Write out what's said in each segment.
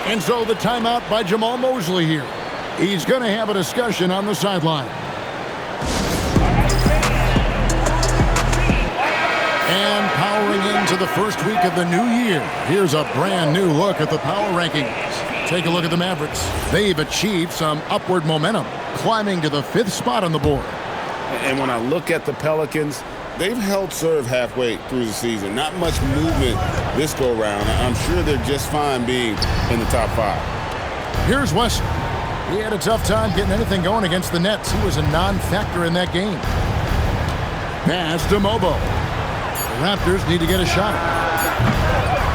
And so the timeout by Jamal Mosley here. He's going to have a discussion on the sideline. And powering into the first week of the new year, here's a brand new look at the power rankings. Take a look at the Mavericks. They've achieved some upward momentum, climbing to the 5th spot on the board. And when I look at the Pelicans, they've held serve halfway through the season. Not much movement this go-round. I'm sure they're just fine being in the top 5. Here's Wesley. He had a tough time getting anything going against the Nets. He was a non-factor in that game. Pass to Mobo. The Raptors need to get a shot.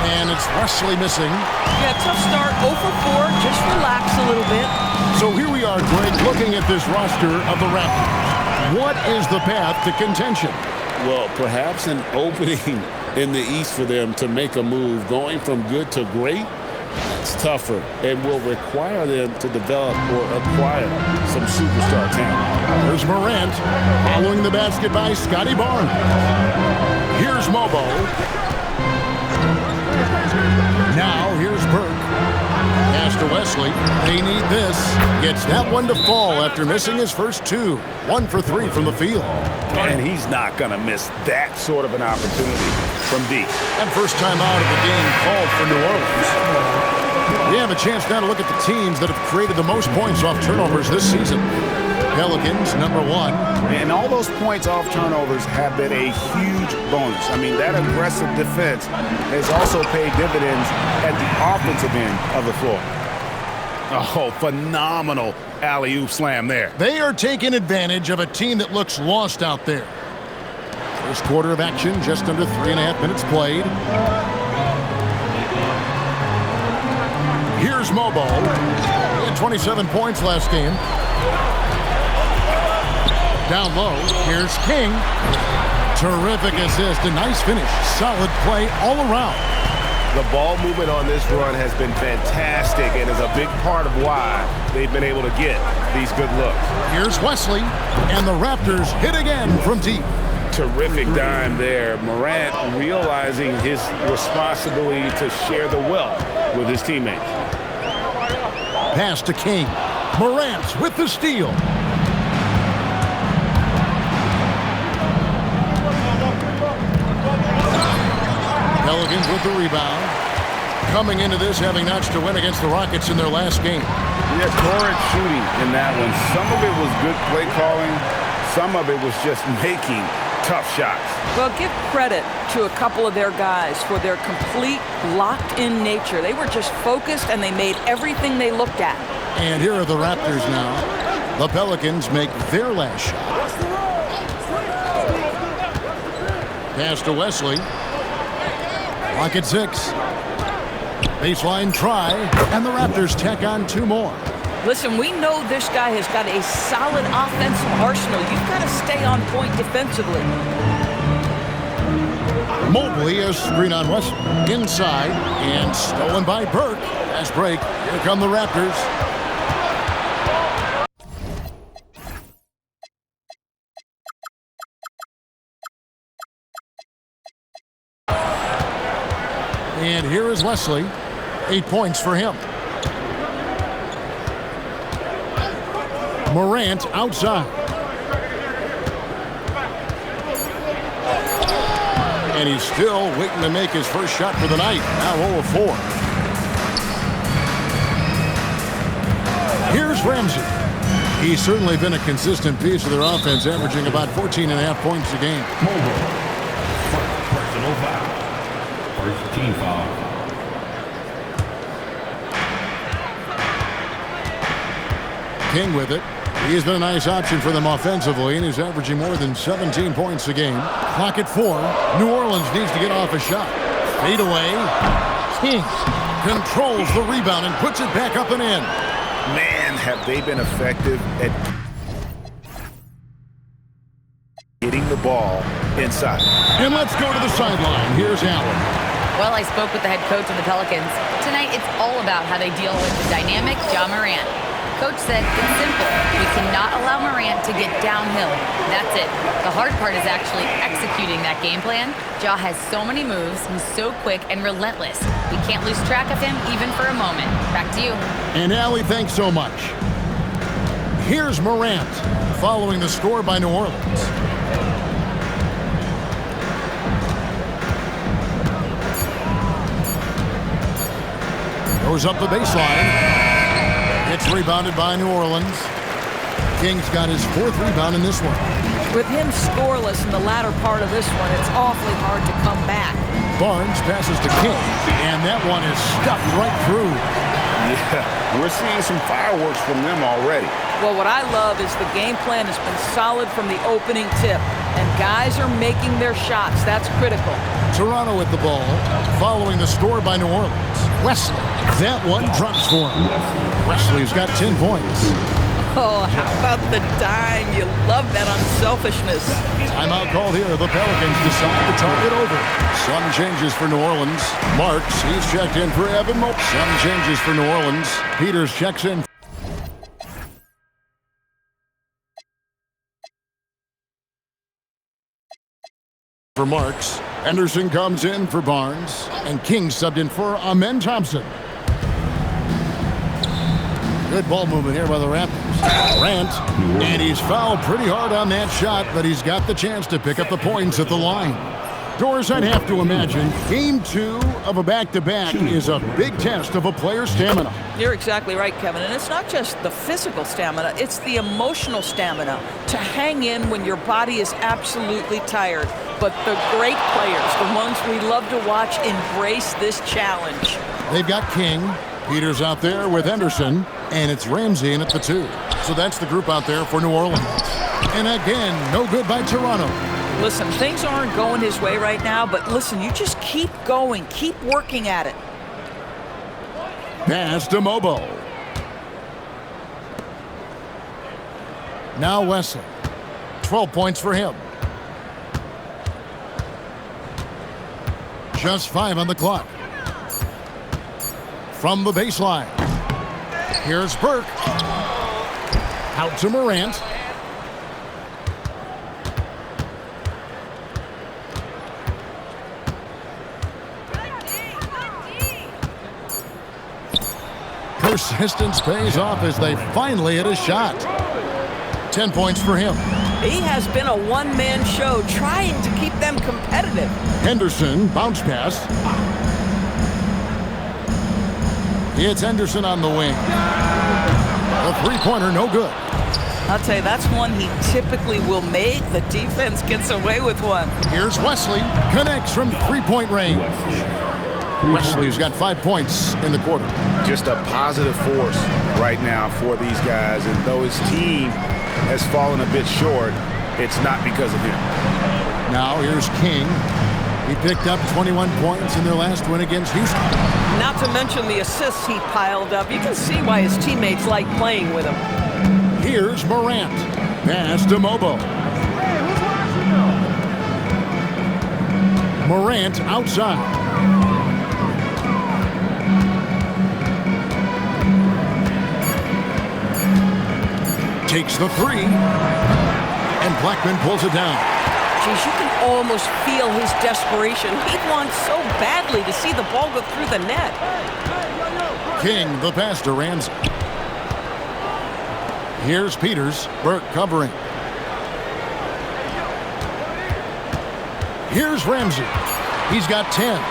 And it's Wesley missing. Yeah, tough start. 0 for 4. Just relax a little bit. So here we are, Greg, looking at this roster of the Raptors. What is the path to contention? Well, perhaps an opening in the East for them to make a move. Going from good to great, it's tougher and will require them to develop or acquire some superstar talent. There's Morant following the basket by Scotty Barnes. Here's Mobo. Now here's Burke. Pass to Wesley. They need this. Gets that one to fall after missing his first 2. 1 for 3 from the field. And he's not going to miss that sort of an opportunity from deep. And first time out of the game called for New Orleans. We have a chance now to look at the teams that have created the most points off turnovers this season. Pelicans, number 1. And all those points off turnovers have been a huge bonus. I mean, that aggressive defense has also paid dividends at the offensive end of the floor. Oh, phenomenal alley-oop slam there. They are taking advantage of a team that looks lost out there. First quarter of action, just under 3.5 minutes played. Here's Mobo. He had 27 points last game. Down low, here's King. Terrific assist, a nice finish. Solid play all around. The ball movement on this run has been fantastic and is a big part of why they've been able to get these good looks. Here's Wesley, and the Raptors hit again from deep. Terrific dime there. Morant realizing his responsibility to share the wealth with his teammates. Pass to King. Morant with the steal. Pelicans with the rebound. Coming into this, having notched a win against the Rockets in their last game. Yeah, torrid shooting in that one. Some of it was good play calling. Some of it was just making tough shots. Well, give credit to a couple of their guys for their complete locked-in nature. They were just focused, and they made everything they looked at. And here are the Raptors now. The Pelicans make their last shot. Pass to Wesley. Clock at 6. Baseline try, and the Raptors tack on 2 more. Listen, we know this guy has got a solid offensive arsenal. You've got to stay on point defensively. Mobley a screen on Wesley. Inside, and stolen by Burke. Fast break. Here come the Raptors. And here is Wesley. 8 points for him. Morant outside. And he's still waiting to make his first shot for the night. Now 0 of 4. Here's Ramsey. He's certainly been a consistent piece of their offense, averaging about 14.5 points a game. Personal foul. First team foul. King with it. He's been a nice option for them offensively, and he's averaging more than 17 points a game. Clock at 4. New Orleans needs to get off a shot. Fade away. King controls the rebound and puts it back up and in. Man, have they been effective at getting the ball inside. And let's go to the sideline. Here's Allen. Well, I spoke with the head coach of the Pelicans. Tonight, it's all about how they deal with the dynamic Ja Morant. Coach said it's simple. We cannot allow Morant to get downhill. That's it. The hard part is actually executing that game plan. Ja has so many moves. He's so quick and relentless. We can't lose track of him even for a moment. Back to you. And Allie, thanks so much. Here's Morant following the score by New Orleans. Goes up the baseline. It's rebounded by New Orleans. King's got his 4th rebound in this one. With him scoreless in the latter part of this one, it's awfully hard to come back. Barnes passes to King, and that one is stuffed right through. Yeah, we're seeing some fireworks from them already. Well, what I love is the game plan has been solid from the opening tip, and guys are making their shots. That's critical. Toronto with the ball, following the score by New Orleans. Wesley, that one drops for him. Wesley's got 10 points. Oh, how about the dime? You love that unselfishness. Timeout called here. The Pelicans decide to talk it over. Some changes for New Orleans. Marks, he's checked in for Evan Mobley. Some changes for New Orleans. Peters checks in for Marks. Henderson comes in for Barnes. And King subbed in for Amen Thompson. Good ball movement here by the Raptors. Grant, and he's fouled pretty hard on that shot, but he's got the chance to pick up the points at the line. Doors, I'd have to imagine Game 2 of a back-to-back is a big test of a player's stamina. You're exactly right, Kevin. And it's not just the physical stamina, it's the emotional stamina to hang in when your body is absolutely tired. But the great players, the ones we love to watch, embrace this challenge. They've got King. Peters out there with Henderson, and it's Ramsey in at the 2. So that's the group out there for New Orleans. And again, no good by Toronto. Listen, things aren't going his way right now, but listen, you just keep going, keep working at it. Pass to Mobo. Now Wesley. 12 points for him. Just 5 on the clock. From the baseline. Here's Burke. Out to Morant. Persistence pays off as they finally hit a shot. 10 points for him. He has been a one-man show trying to keep them competitive. Henderson, bounce pass. It's Henderson on the wing. The three-pointer, no good. I'll tell you, that's one he typically will make. The defense gets away with one. Here's Wesley. Connects from three-point range. Wesley's got 5 points in the quarter. Just a positive force right now for these guys. And though his team has fallen a bit short, it's not because of him. Now here's King. He picked up 21 points in their last win against Houston. Not to mention the assists he piled up. You can see why his teammates like playing with him. Here's Morant. Pass to Mobo. Morant outside. Takes the three. And Blackman pulls it down. Geez, you can almost feel his desperation. He wants so badly to see the ball go through the net. King, the pass to Ramsey. Here's Peters. Burke covering. Here's Ramsey. He's got 10.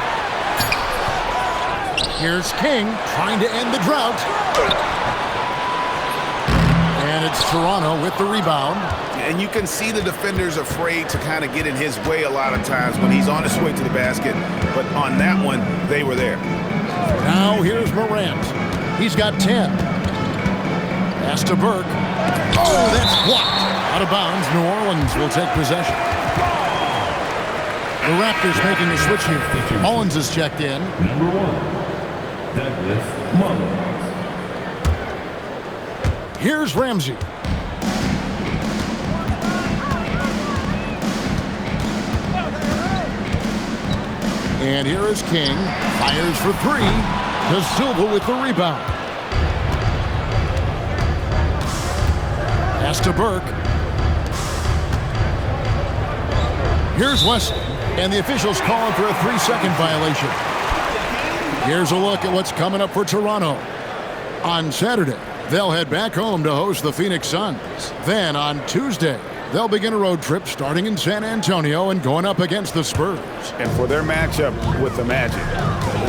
Here's King trying to end the drought. And it's Toronto with the rebound. And you can see the defenders afraid to kind of get in his way a lot of times when he's on his way to the basket. But on that one, they were there. Now here's Morant. He's got 10. Pass to Burke. Oh, that's blocked. Out of bounds. New Orleans will take possession. The Raptors making a switch here. Mullins is checked in. Number 1, Douglas Mullins. Here's Ramsey. And here is King. Fires for three. De Silva with the rebound. Pass to Burke. Here's Wesley, and the officials calling for a 3-second violation. Here's a look at what's coming up for Toronto. On Saturday, they'll head back home to host the Phoenix Suns. Then on Tuesday, they'll begin a road trip starting in San Antonio and going up against the Spurs. And for their matchup with the Magic,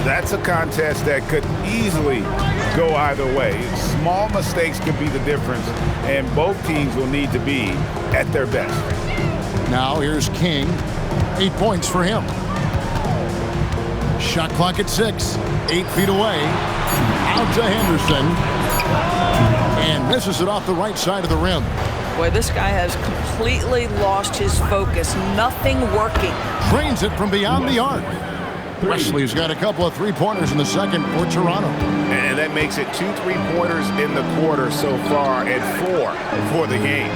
that's a contest that could easily go either way. Small mistakes could be the difference, and both teams will need to be at their best. Now here's King. 8 points for him. Shot clock at 6. 8 feet away. Out to Henderson. And misses it off the right side of the rim. Boy, this guy has completely lost his focus. Nothing working. Drains it from beyond the arc. Wesley's got a couple of three-pointers in the second for Toronto. And that makes it 2 3-pointers in the quarter so far and 4 for the game.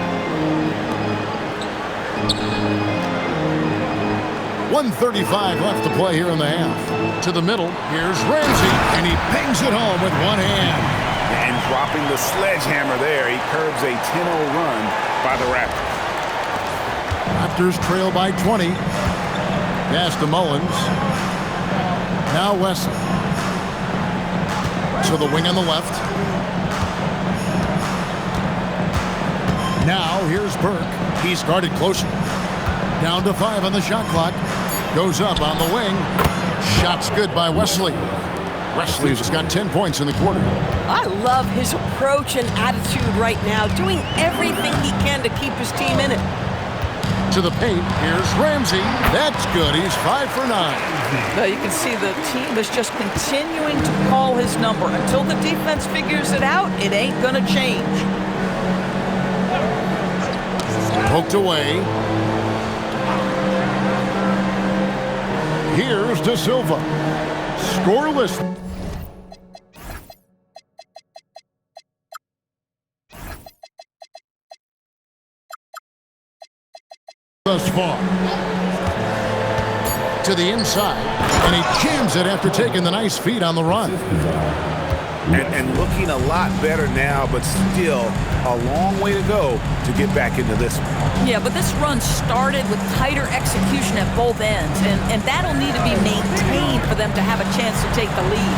1:35 left to play here in the half. To the middle, here's Ramsey, and he bangs it home with one hand. And dropping the sledgehammer there, he curbs a 10-0 run by the Raptors. Raptors trail by 20. Pass to Mullins. Now Wesley. To the wing on the left. Now here's Burke. He's guarded closer. Down to 5 on the shot clock. Goes up on the wing. Shot's good by Wesley. Wesley's got 10 points in the quarter. I love his approach and attitude right now, doing everything he can to keep his team in it. To the paint, here's Ramsey. That's good. He's 5 for 9. Now you can see the team is just continuing to call his number. Until the defense figures it out, it ain't going to change. Poked away. Here's De Silva. Scoreless. Thus far. To the inside. And he jams it after taking the nice feed on the run. And looking a lot better now, but still a long way to go to get back into this one. Yeah, but this run started with tighter execution at both ends, and that'll need to be maintained for them to have a chance to take the lead.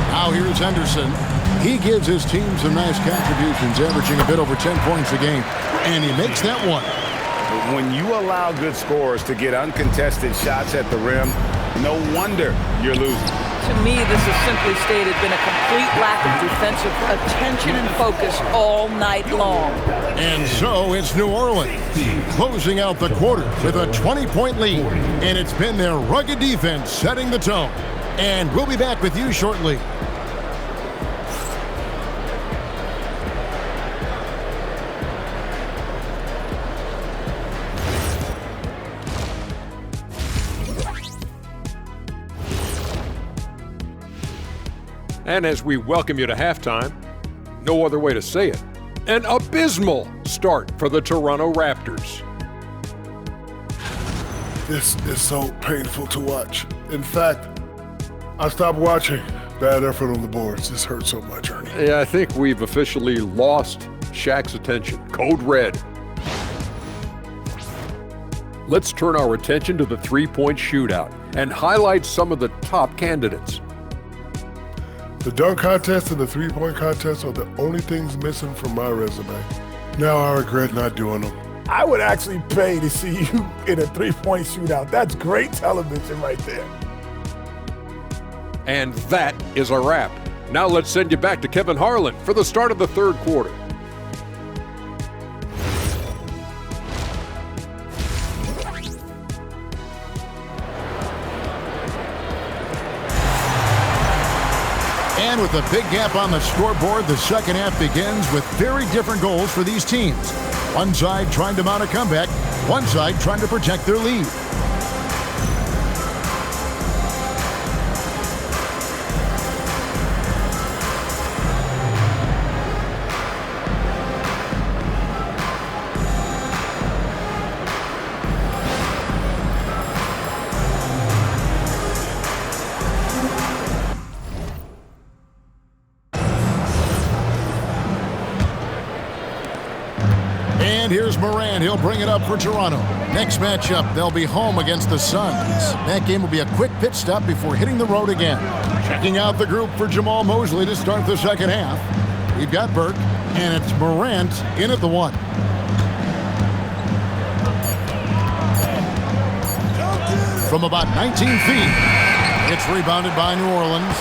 Now here's Henderson. He gives his team some nice contributions, averaging a bit over 10 points a game, and he makes that one. When you allow good scorers to get uncontested shots at the rim, no wonder you're losing. To me, this has simply stated been a complete lack of defensive attention and focus all night long. And so it's New Orleans closing out the quarter with a 20-point lead. And it's been their rugged defense setting the tone. And we'll be back with you shortly. And as we welcome you to halftime, no other way to say it, an abysmal start for the Toronto Raptors. This is so painful to watch. In fact, I stopped watching. Bad effort on the boards. This hurts so much, Ernie. Yeah, I think we've officially lost Shaq's attention. Code red. Let's turn our attention to the three-point shootout and highlight some of the top candidates. The dunk contest and the three-point contest are the only things missing from my resume. Now I regret not doing them. I would actually pay to see you in a three-point shootout. That's great television right there. And that is a wrap. Now let's send you back to Kevin Harlan for the start of the third quarter. And with a big gap on the scoreboard, the second half begins with very different goals for these teams. One side trying to mount a comeback, one side trying to protect their lead. here's Morant. He'll bring it up for Toronto. Next matchup, they'll be home against the Suns. That game will be a quick pit stop before hitting the road again. Checking out the group for Jamal Mosley to start the second half. We've got Burke, and it's Morant in at the 1. From about 19 feet, it's rebounded by New Orleans.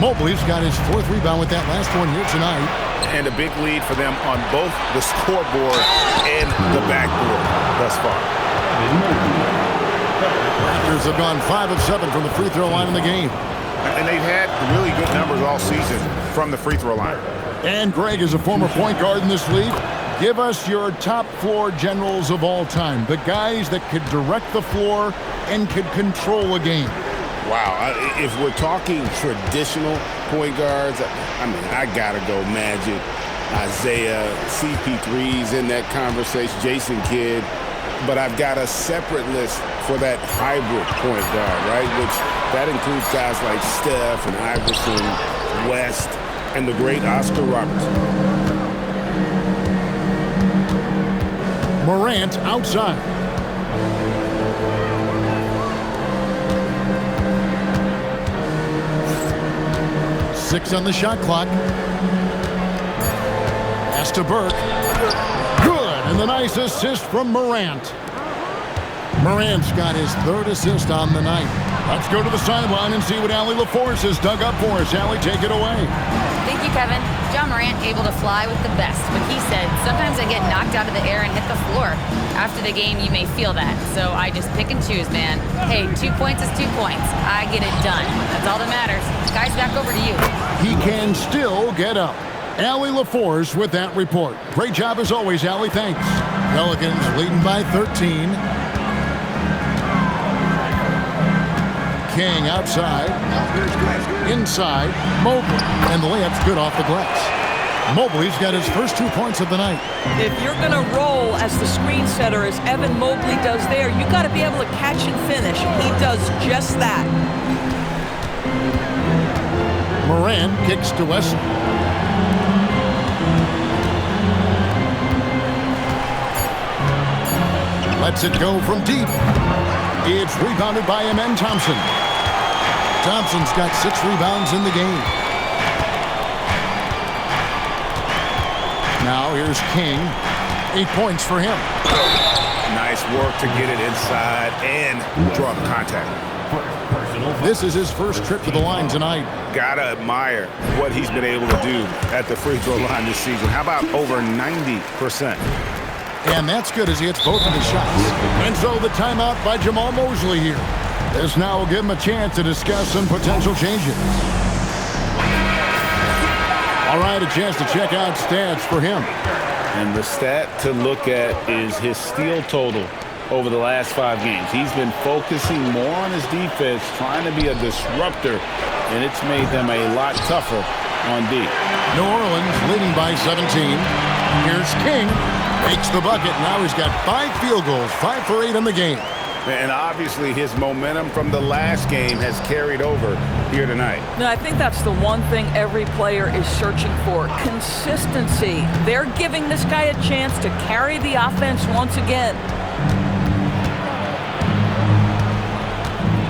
Mobley's got his 4th rebound with that last one here tonight. And a big lead for them on both the scoreboard and the backboard thus far. Raptors have gone 5 of 7 from the free throw line in the game. And they've had really good numbers all season from the free throw line. And Greg is a former point guard in this league. Give us your top floor generals of all time. The guys that could direct the floor and could control a game. Wow, if we're talking traditional point guards, I mean, I gotta go Magic, Isaiah, CP3's in that conversation, Jason Kidd. But I've got a separate list for that hybrid point guard, right? Which that includes guys like Steph and Iverson, West, and the great Oscar Robertson. Morant outside. Six on the shot clock. Pass to Burke. Good, and the nice assist from Morant. Morant's got his 3rd assist on the night. Let's go to the sideline and see what Allie LaForce has dug up for us. Allie, take it away. Thank you, Kevin. John Morant able to fly with the best. But he said, sometimes I get knocked out of the air and hit the floor. After the game, you may feel that. So I just pick and choose, man. Hey, 2 points is 2 points. I get it done. That's all that matters. Guys, back over to you. He can still get up. Allie LaForce with that report. Great job as always, Allie. Thanks. Pelicans leading by 13. King outside. Inside. Mobley. And the layup's good off the glass. Mobley's got his first 2 points of the night. If you're going to roll as the screen setter as Evan Mobley does there, you got to be able to catch and finish. He does just that. Morant kicks to Wesley. Lets it go from deep. It's rebounded by Amen Thompson. Thompson's got 6 rebounds in the game. Now here's King. 8 points for him. Nice work to get it inside and draw the contact. This is his first trip to the line tonight. Gotta admire what he's been able to do at the free throw line this season. How about over 90%? And that's good as he hits both of his shots. And so the timeout by Jamal Mosley here. This now will give him a chance to discuss some potential changes. All right, a chance to check out stats for him. And the stat to look at is his steal total over the last 5 games. He's been focusing more on his defense, trying to be a disruptor, and it's made them a lot tougher on D. New Orleans leading by 17. Here's King. Makes the bucket. Now he's got 5 field goals, 5 for 8 in the game. And obviously his momentum from the last game has carried over here tonight. No, I think that's the one thing every player is searching for. Consistency. They're giving this guy a chance to carry the offense once again.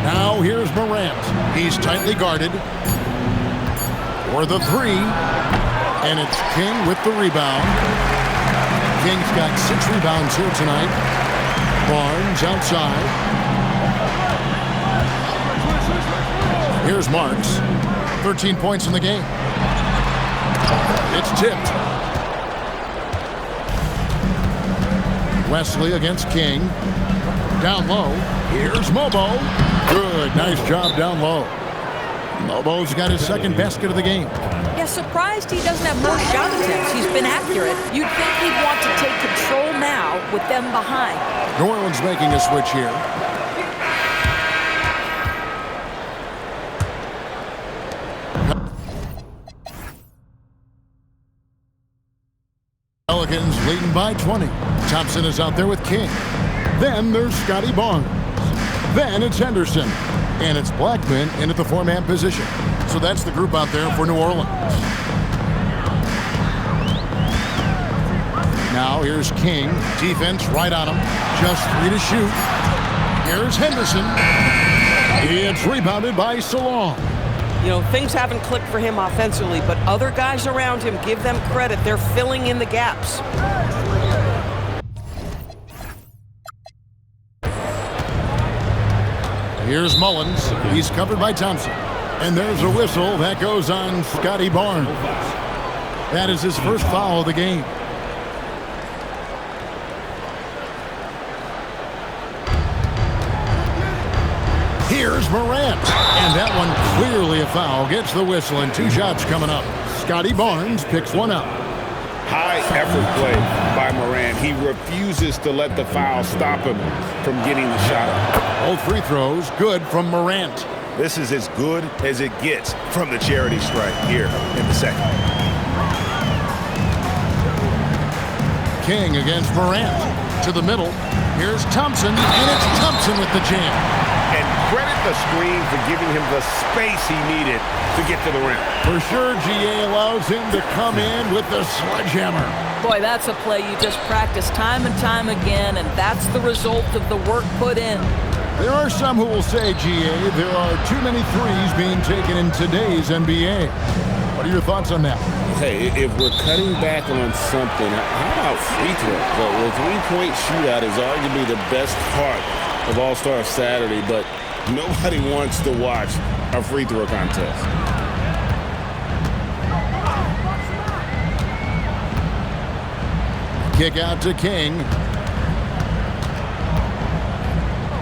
Now here's Morant. He's tightly guarded. For the 3. And it's King with the rebound. King's got 6 rebounds here tonight. Barnes outside. Here's Marks. 13 points in the game. It's tipped. Wesley against King. Down low. Here's Mobo. Good. Nice job down low. Mobo's got his second basket of the game. Yeah, surprised he doesn't have more shot attempts. He's been accurate. You'd think he'd want to take control now with them behind. New Orleans making a switch here. Pelicans leading by 20. Thompson is out there with King. Then there's Scotty Barnes. Then it's Henderson. And it's Blackman in at the 4-man position. So that's the group out there for New Orleans. Now here's King. Defense right on him. Just 3 to shoot. Here's Henderson. It's rebounded by Salong. You know, things haven't clicked for him offensively, but other guys around him, give them credit. They're filling in the gaps. Here's Mullins. He's covered by Thompson. And there's a whistle that goes on Scotty Barnes. That is his first foul of the game. Here's Morant. And that one clearly a foul. Gets the whistle and 2 shots coming up. Scotty Barnes picks one up. High effort play by Morant. He refuses to let the foul stop him from getting the shot up. Both free throws good from Morant. This is as good as it gets from the charity strike here in the second. King against Morant. To the middle. Here's Thompson. And it's Thompson with the jam. And credit the screen for giving him the space he needed to get to the rim. For sure, GA allows him to come in with the sledgehammer. Boy, that's a play you just practice time and time again, and that's the result of the work put in. There are some who will say, GA, there are too many threes being taken in today's NBA. What are your thoughts on that? Hey, if we're cutting back on something, how about free throws? The three-point shootout is arguably the best part of All-Star Saturday, but nobody wants to watch a free throw contest. Kick out to King.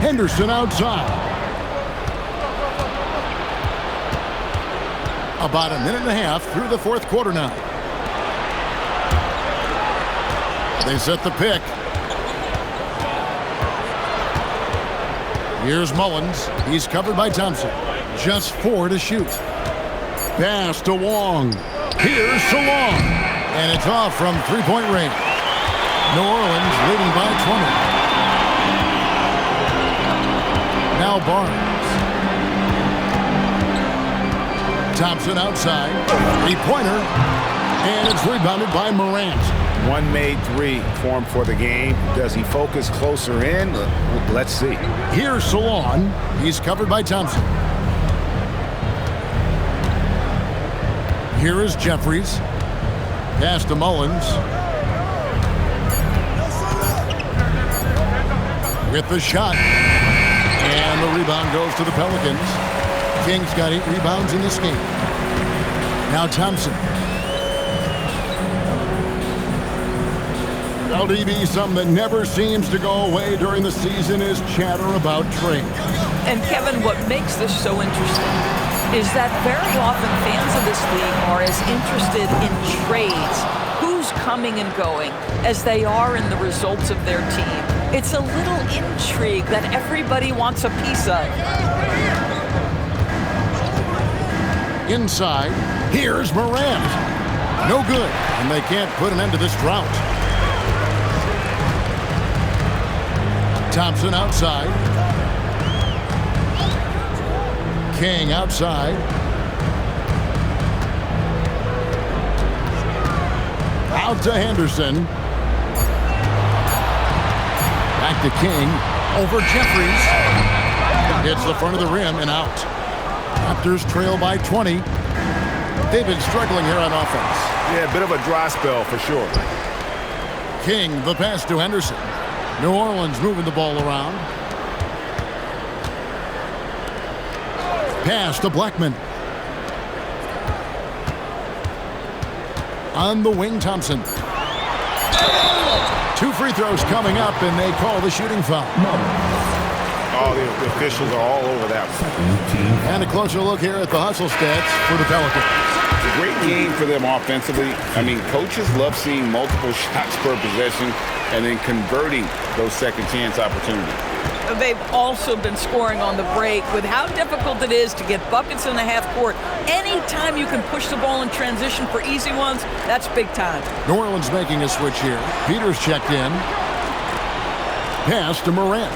Henderson outside. About a minute and a half through the fourth quarter now. They set the pick. Here's Mullins. He's covered by Thompson. Just 4 to shoot. Pass to Wong. Here's Salong. And it's off from three-point range. New Orleans leading by 20. Now Barnes. Thompson outside. Three-pointer. And it's rebounded by Morant. One made 3 for him for the game. Does he focus closer in? Let's see. Here's Salon. He's covered by Thompson. Here is Jeffries. Pass to Mullins. With the shot. And the rebound goes to the Pelicans. King's got 8 rebounds in this game. Now Thompson. LDB, something that never seems to go away during the season is chatter about trades. And Kevin, what makes this so interesting is that very often fans of this league are as interested in trades, who's coming and going, as they are in the results of their team. It's a little intrigue that everybody wants a piece of. Inside, here's Morant. No good, and they can't put an end to this drought. Thompson outside. King outside. Out to Henderson. Back to King. Over Jeffries. Hits the front of the rim and out. Raptors trail by 20. They've been struggling here on offense. Yeah, a bit of a dry spell for sure. King, the pass to Henderson. New Orleans moving the ball around. Pass to Blackman. On the wing, Thompson. 2 free throws coming up, and they call the shooting foul. Oh, the officials are all over that one. And a closer look here at the hustle stats for the Pelicans. It's a great game for them offensively. I mean, coaches love seeing multiple shots per possession and then converting those second chance opportunities. They've also been scoring on the break with how difficult it is to get buckets in the half court. Anytime you can push the ball in transition for easy ones, that's big time. New Orleans making a switch here. Peters checked in. Pass to Morant.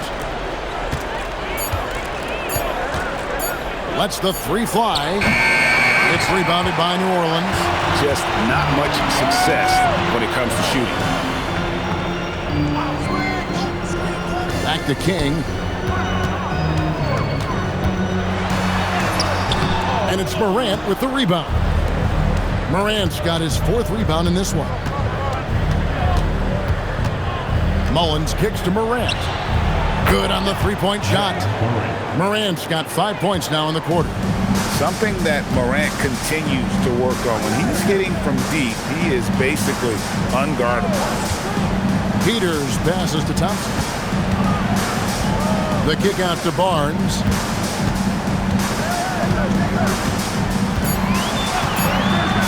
Lets the 3 fly. It's rebounded by New Orleans. Just not much success when it comes to shooting. Back to King. And it's Morant with the rebound. Morant's got his 4th rebound in this one. Mullins kicks to Morant. Good on the three-point shot. Morant's got 5 points now in the quarter. Something that Morant continues to work on. When he's hitting from deep, he is basically unguardable. Peters passes to Thompson. The kick out to Barnes.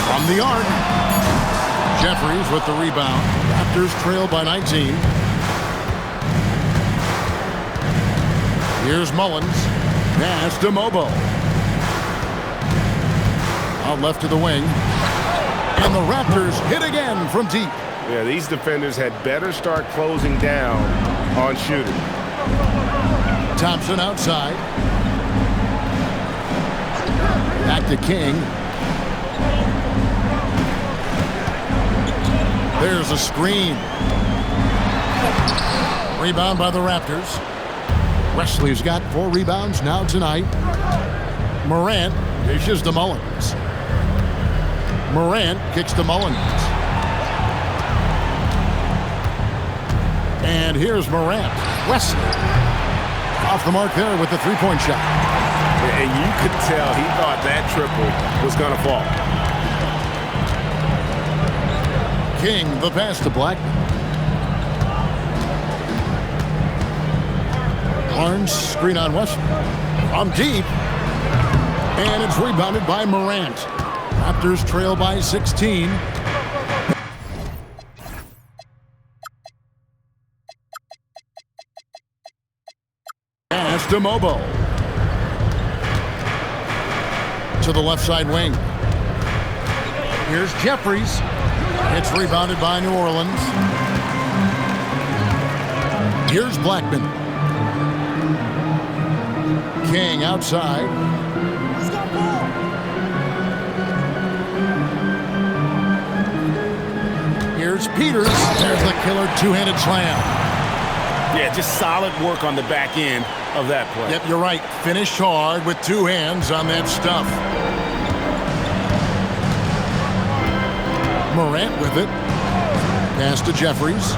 From the arc. Jeffries with the rebound. Raptors trail by 19. Here's Mullins. Pass to Mobo. Out left to the wing. And the Raptors hit again from deep. Yeah, these defenders had better start closing down on shooting. Thompson outside. Back to King. There's a screen. Rebound by the Raptors. Wesley's got 4 rebounds now tonight. Morant dishes to Mullins. Morant kicks to Mullins. And here's Morant. Wesley off the mark there with the three-point shot. And you could tell he thought that triple was going to fall. King, the pass to Blackman. Barnes, screen on Wesley. From deep. And it's rebounded by Morant. Raptors trail by 16. Pass to Mobo. To the left side wing. Here's Jeffries. It's rebounded by New Orleans. Here's Blackman. King outside. Here's Peters. There's the killer two-handed slam. Yeah, just solid work on the back end of that play. Yep, you're right. Finished hard with 2 hands on that stuff. Morant with it. Pass to Jeffries.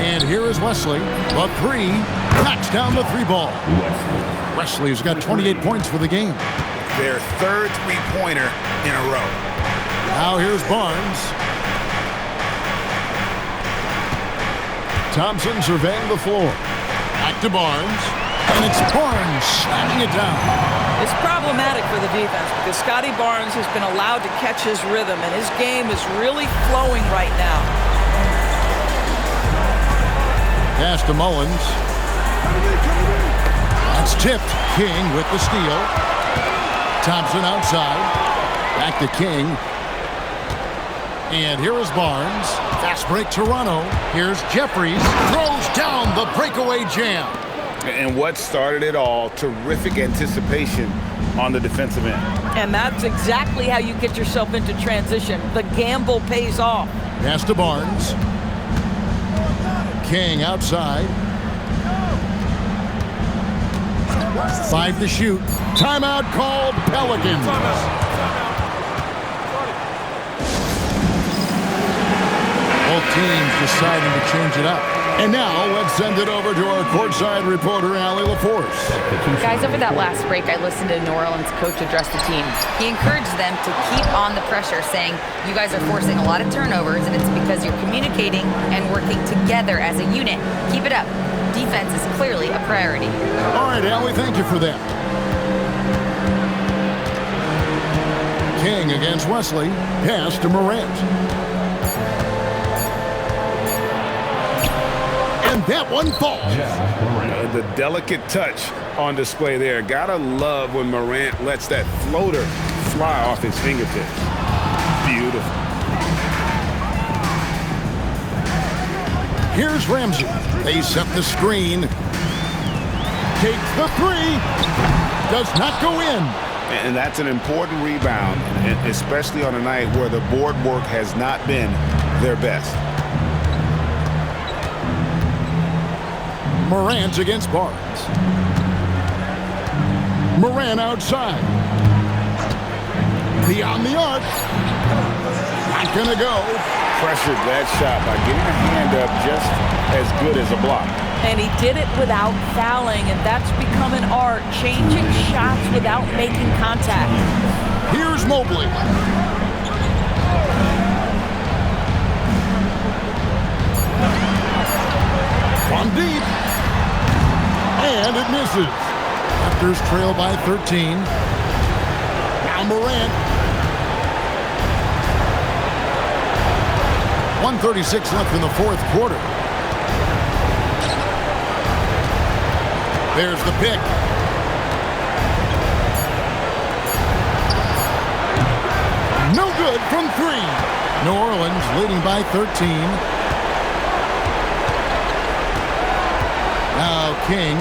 And here is Wesley. The 3. Knocks down the 3 ball. Wesley's got 28 points for the game. Their 3rd three-pointer in a row. Now here's Barnes. Thompson surveying the floor. Back to Barnes. And it's Barnes slamming it down. It's problematic for the defense because Scotty Barnes has been allowed to catch his rhythm, and his game is really flowing right now. Pass to Mullins. That's tipped. King with the steal. Thompson outside. Back to King. And here is Barnes. Fast break Toronto. Here's Jeffries. Throws down the breakaway jam. And what started it all, terrific anticipation on the defensive end. And that's exactly how you get yourself into transition. The gamble pays off. Pass to Barnes. King outside. 5 to shoot. Timeout called Pelicans. Both teams deciding to change it up. And now let's send it over to our courtside reporter, Allie LaForce. Guys, over that last break, I listened to New Orleans coach address the team. He encouraged them to keep on the pressure, saying, you guys are forcing a lot of turnovers, and it's because you're communicating and working together as a unit. Keep it up. Defense is clearly a priority. All right, Allie, thank you for that. King against Wesley. Pass to Morant. And that one falls. The delicate touch on display there. Gotta love when Morant lets that floater fly off his fingertips. Beautiful. Here's Ramsey. They set the screen. Takes the 3. Does not go in. And that's an important rebound, especially on a night where the board work has not been their best. Morant against Barnes. Morant outside. Beyond the arc. Not gonna go. Pressured that shot by getting a hand up just as good as a block. And he did it without fouling, and that's become an art, changing shots without making contact. Here's Mobley. From deep. And it misses. Raptors trail by 13. Now Morant. 1:36 left in the fourth quarter. There's the pick. No good from three. New Orleans leading by 13. Now King.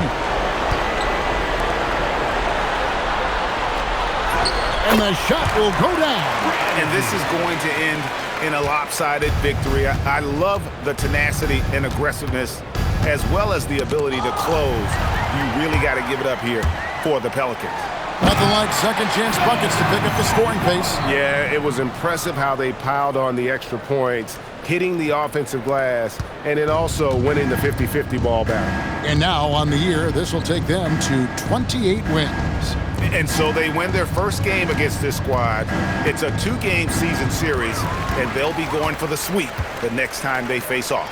And the shot will go down. And this is going to end in a lopsided victory. I love the tenacity and aggressiveness as well as the ability to close. You really got to give it up here for the Pelicans. Nothing like second chance buckets to pick up the scoring pace. Yeah, it was impressive how they piled on the extra points, hitting the offensive glass, and then also winning the 50-50 ball battle. And now on the year, this will take them to 28 wins. And so they win their first game against this squad. It's a 2-game season series, and they'll be going for the sweep the next time they face off.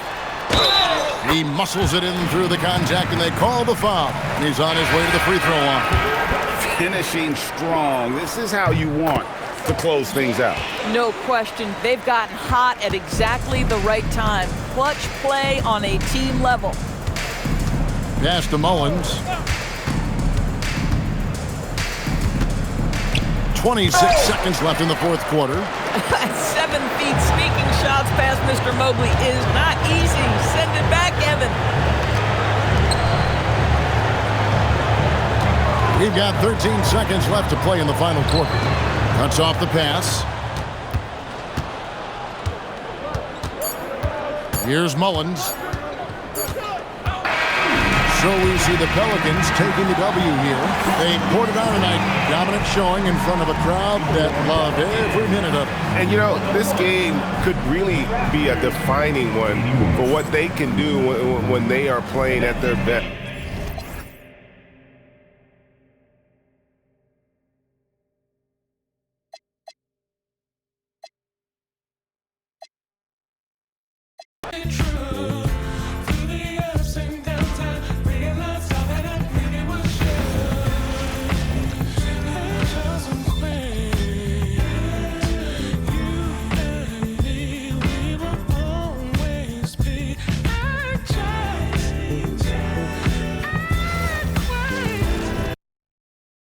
He muscles it in through the contact, and they call the foul. He's on his way to the free throw line. Finishing strong. This is how you want to close things out. No question. They've gotten hot at exactly the right time. Clutch play on a team level. Pass to Mullins. 26 seconds left in the fourth quarter. 7 feet sneaking shots past Mr. Mobley is not easy. Send it back, Evan. We've got 13 seconds left to play in the final quarter. Cuts off the pass. Here's Mullins. So we see the Pelicans taking the W here. They poured it on tonight. Dominant showing in front of a crowd that loved every minute of it. And, you know, this game could really be a defining one for what they can do when they are playing at their best.